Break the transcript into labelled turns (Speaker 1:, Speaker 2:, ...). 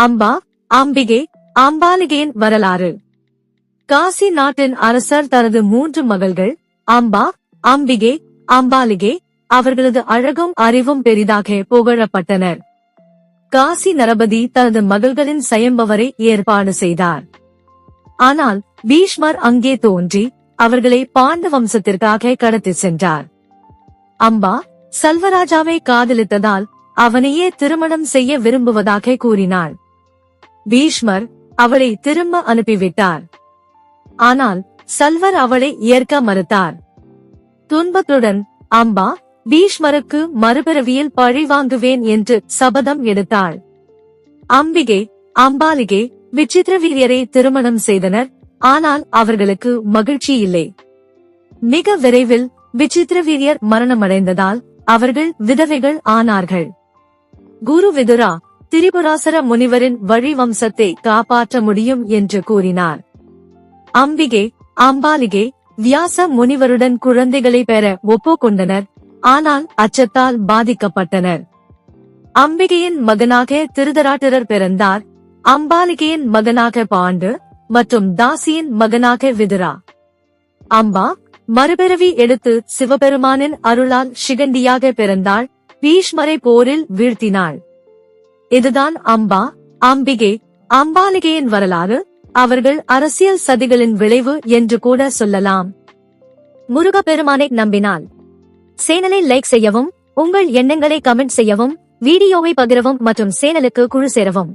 Speaker 1: அம்பா, அம்பிகை, அம்பாலிகையின் வரலாறு. காசி நாட்டின் அரசர் தனது 3 மகள்கள் அம்பா, அம்பிகை, அம்பாலிகை அவர்களது அழகும் அறிவும் பெரிதாக புகழப்பட்டனர். காசி நரபதி தனது மகள்களின் சயம்பவரை ஏற்பாடு செய்தார். ஆனால் பீஷ்மர் அங்கே தோன்றி அவர்களை பாண்ட வம்சத்திற்காக கடத்தி சென்றார். அம்பா சல்வராஜாவை காதலித்ததால் அவனையே திருமணம் செய்ய விரும்புவதாக கூறினாள். பீஷ்மர் அவளை திரும்ப அனுப்பிவிட்டார். ஆனால் சல்வர் அவளை ஏற்க மறுத்தார். துன்பத்துடன் அம்பா பீஷ்மருக்கு மறுபிறவியில் பழி வாங்குவேன் என்று சபதம் எடுத்தாள். அம்பிகை, அம்பாலிகை விசித்திரவீரியரை திருமணம் செய்தனர். ஆனால் அவர்களுக்கு மகிழ்ச்சி இல்லை. மிக விரைவில் விசித்திரவீரியர் மரணமடைந்ததால் அவர்கள் விதவைகள் ஆனார்கள். குரு விதுரா திரிபுராசர முனிவரின் வழி வம்சத்தை காப்பாற்ற முடியும் என்று கூறினார். அம்பிகை, அம்பாலிகை வியாச முனிவருடன் குழந்தைகளை பெற ஒப்புக்கொண்டனர். ஆனால் அச்சத்தால் பாதிக்கப்பட்டனர். அம்பிகையின் மகனாக திருதராட்டிரர் பிறந்தார். அம்பாலிகையின் மகனாக பாண்டு மற்றும் தாசியின் மகனாக விதுரா. அம்பா மறுபிறவி எடுத்து சிவபெருமானின் அருளால் சிகண்டியாக பிறந்தாள். பீஷ்மரை போரில் வீழ்த்தினாள். இதுதான் அம்பா, அம்பிகை, அம்பாலிகையின் வரலாறு. அவர்கள் அரசியல் சதிகளின் விளைவு என்று கூட சொல்லலாம். முருகப்பெருமானை நம்பினால் சேனலை லைக் செய்யவும், உங்கள் எண்ணங்களை கமெண்ட் செய்யவும், வீடியோவை பகிரவும் மற்றும் சேனலுக்கு குழு சேரவும்.